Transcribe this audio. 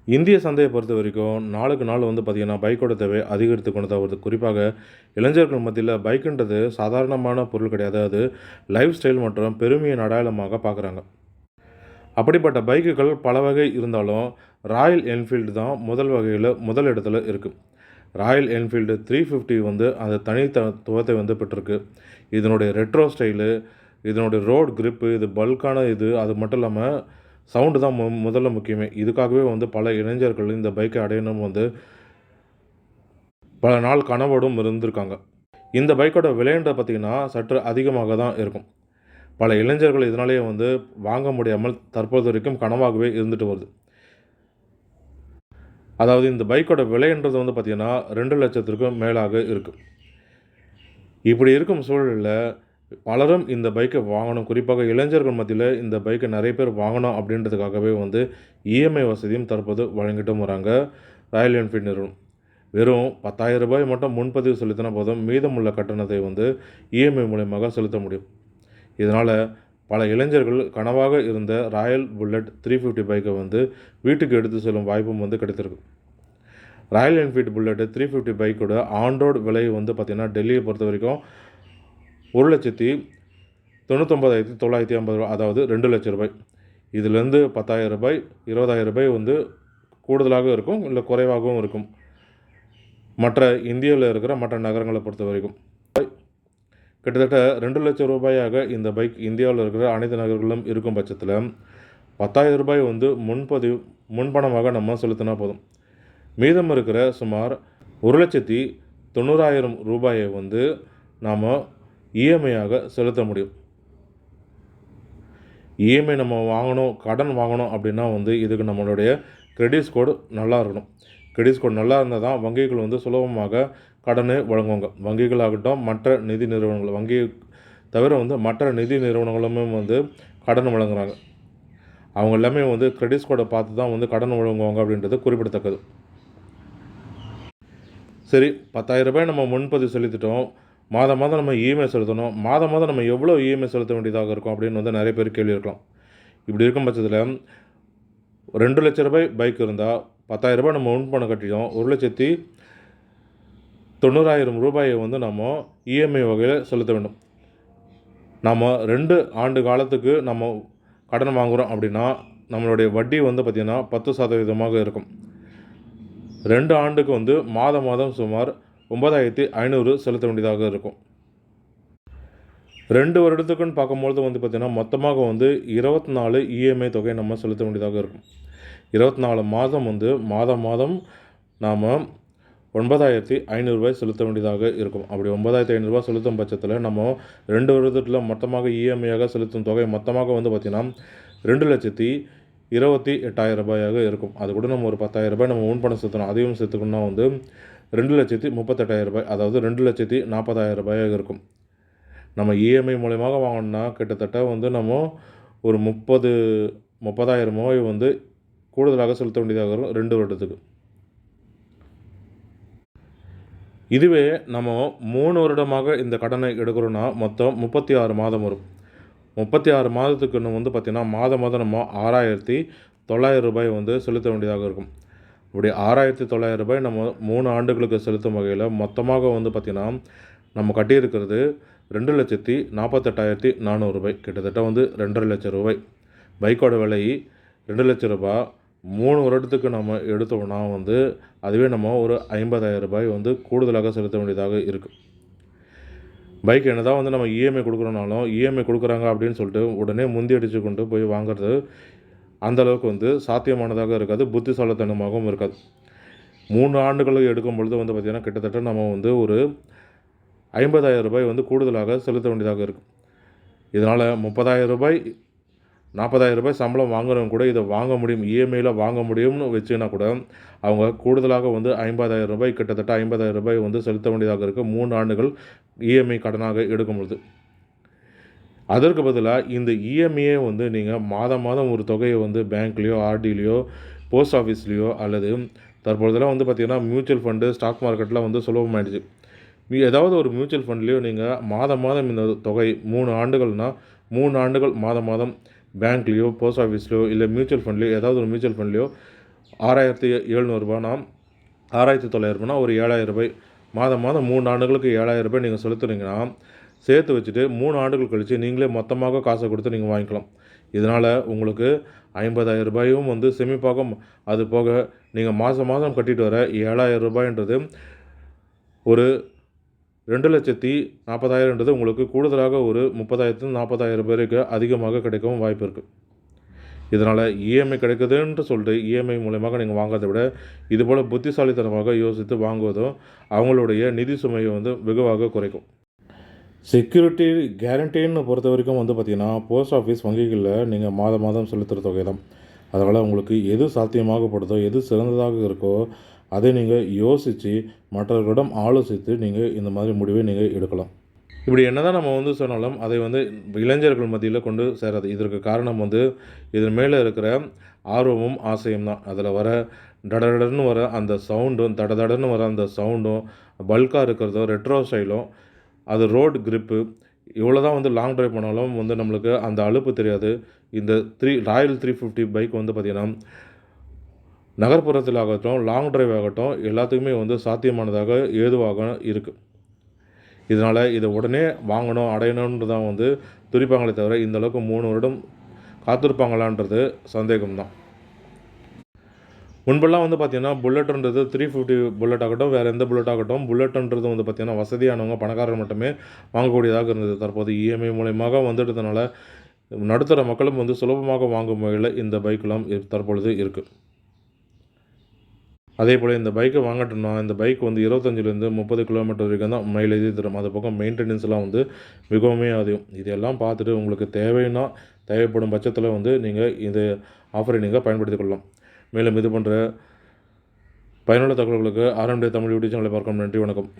இந்திய சந்தையை பொறுத்த வரைக்கும் நாளுக்கு நாள் வந்து பார்த்திங்கன்னா பைக்கோட தேவை அதிகரித்து கொண்டு தான் வருது. குறிப்பாக இளைஞர்கள் மத்தியில பைக்குன்றது சாதாரணமான பொருள் கிடையாது. அது லைஃப் ஸ்டைல் மற்றும் பெருமையின் அடையாளமாக பார்க்குறாங்க. அப்படிப்பட்ட பைக்குகள் பல வகை இருந்தாலும் ராயல் என்ஃபீல்டு தான் முதல் வகையில முதல் இடத்துல இருக்கு. ராயல் என்ஃபீல்டு 350 வந்து அந்த தனித்துவத்தை வந்து பெற்றிருக்கு. இதனுடைய ரெட்ரோ ஸ்டைலு, இதனுடைய ரோட் கிரிப்பு, இது பல்கான இது அது மட்டும் இல்லாம சவுண்டு தான் முதல்ல முக்கியமே. இதுக்காகவே வந்து பல இளைஞர்கள் இந்த பைக்கை அடையணும் வந்து பல நாள் கனவோடும் இருந்திருக்காங்க. இந்த பைக்கோட விலைன்ற பார்த்தீங்கன்னா, சற்று அதிகமாக தான் இருக்கும். பல இளைஞர்கள் இதனாலேயே வந்து வாங்க முடியாமல் தற்போது வரைக்கும் கனவாகவே இருந்துட்டு வருது. அதாவது இந்த பைக்கோட விலைன்றது வந்து பார்த்தீங்கன்னா, 2,00,000க்கும் மேலாக இருக்கு. இப்படி இருக்கும் சூழல்ல பலரும் இந்த பைக்கை வாங்கணும். குறிப்பாக இளைஞர்கள் மத்தியில இந்த பைக்கை நெறைய பேர் வாங்கணும் அப்படின்றதுக்காகவே வந்து இஎம்ஐ வசதியும் தற்போது வழங்கிட்டும் வராங்க ராயல் என்ஃபீல்ட் நிறுவனம். வெறும் ரூ. 10,000 மட்டும் முன்பதிவு செலுத்தினா போதும். மீதமுள்ள கட்டணத்தை வந்து இஎம்ஐ மூலியமாக செலுத்த முடியும். இதனால பல இளைஞர்கள் கனவாக இருந்த ராயல் புல்லட் 350 பைக்கை வந்து வீட்டுக்கு எடுத்து செல்லும் வாய்ப்பும் வந்து கிடைத்திருக்கு. ராயல் என்ஃபீல்டு புல்லட் 350 பைக்கோட ஆன் ரோட் விலை வந்து பார்த்தீங்கன்னா, டெல்லியை பொறுத்தவரைக்கும் ரூ. 1,99,950 அதாவது ரூ. 2,00,000. இதிலேருந்து ரூ. 10,000 ரூ. 20,000 வந்து கூடுதலாக இருக்கும், இல்ல குறைவாகவும் இருக்கும். மற்ற இந்தியாவில இருக்கிற மற்ற நகரங்கள பொறுத்தவரைக்கும். கிட்டத்தட்ட ரூ. 2,00,000 இந்த பைக் இந்தியாவில இருக்கிற அனைத்து நகரங்களிலும் இருக்கும் பட்சத்தில, ரூ. 10,000 வந்து முன்பணமாக நம்ம செலுத்தினா போதும். மீதம் இருக்கிற சுமார் ரூ. 1,90,000 வந்து நாம இஎம்ஐயாக செலுத்த முடியும். இஎம்ஐ நம்ம வாங்கணும், கடன் வாங்கணும் அப்படின்னா வந்து இதுக்கு நம்மளுடைய கிரெடிட் ஸ்கோர் நல்லா இருக்கணும். கிரெடிட் ஸ்கோர் நல்லா இருந்தால் தான் வங்கிகள் வந்து சுலபமாக கடனை வழங்குவாங்க. வங்கிகளாகட்டும், மற்ற நிதி நிறுவனங்கள் வங்கி தவிர வந்து மற்ற நிதி நிறுவனங்களுமே வந்து கடன் வழங்குறாங்க. அவங்க எல்லாமே வந்து கிரெடிட் ஸ்கோரை பார்த்து தான் வந்து கடன் வழங்குவாங்க அப்படின்றது குறிப்பிடத்தக்கது. சரி, ரூ. 10,000 நம்ம முன்பதிவு செலுத்திட்டோம். மாதம் மாதம் நம்ம இஎம்ஐ செலுத்தணும். மாதம் மாதம் நம்ம எவ்வளோ இஎம்ஐ செலுத்த வேண்டியதாக இருக்கும் அப்படின்னு வந்து நிறைய பேர் கேள்வி இருக்கலாம். இப்படி இருக்கும் பட்சத்தில ரூ. 2,00,000 பைக் இருந்தா ரூ. 10,000 நம்ம முன்பணம் கட்டிட்டோம். ரூ. 1,90,000 வந்து நம்ம இஎம்ஐ வகையில செலுத்த வேண்டும். நம்ம 2 ஆண்டு காலத்துக்கு நம்ம கடன் வாங்குறோம் அப்படின்னா, நம்மளுடைய வட்டி வந்து பார்த்தீங்கன்னா 10% இருக்கும். 2 ஆண்டுக்கு வந்து மாதம் மாதம் சுமார் 9,500 செலுத்த வேண்டியதாக இருக்கும். 2 வருடத்துக்குன்னு பார்க்கும்பொழுது வந்து பார்த்தீங்கன்னா, மொத்தமாக வந்து 24 இஎம்ஐ தொகை நம்ம செலுத்த வேண்டியதாக இருக்கும். 24 மாதம் வந்து மாதம் மாதம் நாம ரூ. 9,500 செலுத்த வேண்டியதாக இருக்கும். அப்படி ரூ. 9,500 செலுத்தும் பட்சத்தில நம்ம 2 வருடத்தில மொத்தமாக இஎம்ஐயாக செலுத்தும் தொகை மொத்தமாக வந்து பார்த்தீங்கன்னா, ரூ. 2,28,000 இருக்கும். அது கூட நம்ம ஒரு ரூ. 10,000 நம்ம முன்பணம் செலுத்தணும். அதையும் சேர்த்துக்கணும்னா வந்து ரூ. 2,38,000 அதாவது ரூ. 2,40,000 இருக்கும். நம்ம இஎம்ஐ மூலியமாக வாங்கணும்னா கிட்டத்தட்ட வந்து நம்ம ஒரு 30,000 வந்து கூடுதலாக செலுத்த வேண்டியதாக வரும் 2 வருடத்துக்கு. இதுவே நம்ம 3 வருடமாக இந்த கடனை எடுக்கிறோம்னா மொத்தம் 36 மாதம் வரும். 36 மாதத்துக்கு வந்து பார்த்தீங்கன்னா, மாதம் மாதம் நம்ம ரூ. 6,900 வந்து செலுத்த வேண்டியதாக இருக்கும். இப்படி ரூ. 6,900 நம்ம 3 ஆண்டுகளுக்கு செலுத்தும் வகையில மொத்தமாக வந்து பார்த்தீங்கன்னா, நம்ம கட்டியிருக்கிறது ரூ. 2,48,400 கிட்டத்தட்ட வந்து ரூ. 2,50,000. பைக்கோட விலை ரூ. 2,00,000. 3 வருடத்துக்கு நம்ம எடுத்தோம்னா வந்து, அதுவே நம்ம ஒரு ரூ. 50,000 வந்து கூடுதலாக செலுத்த வேண்டியதாக இருக்கு. பைக் என்னதான் வந்து நம்ம இஎம்ஐ கொடுக்குறோம்னாலும், இஎம்ஐ கொடுக்குறாங்க அப்படின்னு சொல்லிட்டு உடனே முந்தி அடிச்சு கொண்டு போய் வாங்குறது அந்த அளவுக்கு வந்து சாத்தியமானதாக இருக்காது. புத்திசாலித்தனமாகவும் இருக்காது. 3 ஆண்டுகளுக்கு எடுக்கும் பொழுது வந்து பார்த்தீங்கன்னா, கிட்டத்தட்ட நம்ம வந்து ஒரு ரூ. 50,000 வந்து கூடுதலாக செலுத்த வேண்டியதாக இருக்கும். இதனால ரூ. 30,000 ரூ. 40,000 சம்பளம் வாங்குறவங்க கூட இதை வாங்க முடியும். இஎம்ஐல வாங்க முடியும்னு வச்சுன்னா கூட, அவங்க கூடுதலாக வந்து ரூ. 50,000 கிட்டத்தட்ட ரூ. 50,000 வந்து செலுத்த வேண்டியதாக இருக்கு. 3 ஆண்டுகள் இஎம்ஐ கடனாக எடுக்கும் பொழுது. அதற்கு பதிலா இந்த இஎம்ஐயே வந்து நீங்க மாதம் மாதம் ஒரு தொகையை வந்து பேங்க்லயோ, ஆர்டிலயோ, போஸ்ட் ஆஃபீஸ்லயோ அல்லது தற்பொழுதெல்லாம் வந்து பார்த்தீங்கன்னா, மியூச்சுவல் ஃபண்டு, ஸ்டாக் மார்க்கெட்லாம் வந்து சுலபமாயிடுச்சு. ஏதாவது ஒரு மியூச்சுவல் ஃபண்ட்லயோ நீங்க மாதம் மாதம் இந்த தொகை 3 ஆண்டுகள்னா, 3 ஆண்டுகள் மாதம் மாதம் பேங்க்லயோ, போஸ்ட் ஆஃபீஸ்லயோ இல்ல மியூச்சுவல் ஃபண்ட்லயோ ஏதாவது ஒரு மியூச்சுவல் ஃபண்ட்லயோ ₹6,700 ₹6,900 ஒரு ₹7,000 மாதம் மாதம் 3 ஆண்டுகளுக்கு ₹7,000 நீங்கள் செலுத்துனீங்கன்னா, சேர்த்து வச்சுட்டு 3 ஆண்டுகள் கழித்து நீங்களே மொத்தமாக காசை கொடுத்து நீங்கள் வாங்கிக்கலாம். இதனால் உங்களுக்கு ₹50,000 வந்து சேமிப்பாகும். அது போக நீங்கள் மாதம் மாதம் கட்டிட்டு வர ₹7,000ன்றது ஒரு 2,40,000ன்றது உங்களுக்கு கூடுதலாக ஒரு 30,000 40,000 பேருக்கு அதிகமாக கிடைக்கவும் வாய்ப்பு இருக்குது. இதனால் இஎம்ஐ கிடைக்குதுன்ட்டு சொல்லிட்டு இஎம்ஐ மூலமாக நீங்கள் வாங்கிறத விட இதுபோல் புத்திசாலித்தனமாக யோசித்து வாங்குவதும் அவங்களுடைய நிதி சுமையை வந்து வெகுவாக குறைக்கும். செக்யூரிட்டி கேரண்டின்னு பொறுத்த வரைக்கும் வந்து பார்த்திங்கன்னா, போஸ்ட் ஆஃபீஸ் வங்கிகளில் நீங்கள் மாதம் மாதம் செலுத்துகிற தொகை தான். அதனால் உங்களுக்கு எது சாத்தியமாகப்படுதோ, எது சிறந்ததாக இருக்கோ அதை நீங்கள் யோசித்து மற்றவர்களிடம் ஆலோசித்து நீங்கள் இந்த மாதிரி முடிவை நீங்கள் எடுக்கலாம். இப்படி என்னதான் நம்ம வந்து சொன்னாலும் அதை வந்து இளைஞர்கள் மத்தியில் கொண்டு சேராது. இதற்கு காரணம் வந்து இதன் மேலே இருக்கிற ஆர்வமும் ஆசையும் தான். அதில் வர டடடன்னு வர அந்த சவுண்டும், தடதடன்னு வர அந்த சவுண்டும், பல்காக இருக்கிறதும், ரெட்ரோ ஸ்டைலும், அது ரோடு கிரிப்பு இவ்வளோ தான் வந்து லாங் ட்ரைவ் பண்ணாலும் வந்து நம்மளுக்கு அந்த அலுப்பு தெரியாது. இந்த ராயல் 350 பைக் வந்து பார்த்திங்கன்னா, நகர்ப்புறத்தில் ஆகட்டும், லாங் ட்ரைவ் ஆகட்டும் எல்லாத்துக்குமே வந்து சாத்தியமானதாக ஏதுவாக இருக்குது. இதனால் இதை உடனே வாங்கணும், அடையணுன்றது தான் வந்து துடிப்பாங்களே தவிர இந்த அளவுக்கு 3 வருடம் காத்திருப்பாங்களான்றது சந்தேகம் தான். முன்பெல்லாம் வந்து பார்த்திங்கன்னா, புல்லட்டுன்றது 350 புல்லட் ஆகட்டும், வேறு எந்த புல்லட் ஆகட்டும், புல்லட்டுன்றது வந்து பார்த்திங்கன்னா வசதியானவங்க, பணக்காரர்கள் மட்டுமே வாங்கக்கூடியதாக இருந்தது. தற்போது இஎம்ஐ மூலயமாக வந்துட்டதுனால நடுத்தர மக்களும் வந்து சுலபமாக வாங்கும் வகையில் இந்த பைக்கெலாம் தற்பொழுது இருக்குது. அதேபோல் இந்த பைக்கை வாங்கட்டோம்னா, இந்த பைக் வந்து 25லேருந்து 30 கிலோமீட்டர் வரைக்கும் தான் மைலேஜே தரும். அது போக மெயின்டெனன்ஸ்லாம் வந்து மிகவுமே அதிகம். இதெல்லாம் பார்த்துட்டு உங்களுக்கு தேவைப்படும் பட்சத்தில் வந்து நீங்கள் இந்த ஆஃபரை நீங்கள் பயன்படுத்திக் கொள்ளலாம். மேலும் இது போன்ற பயனுள்ள தகவல்களுக்கு ஆர்எம்டி தமிழ் யூடியூப் சேனலை பார்க்கவும். நன்றி, வணக்கம்.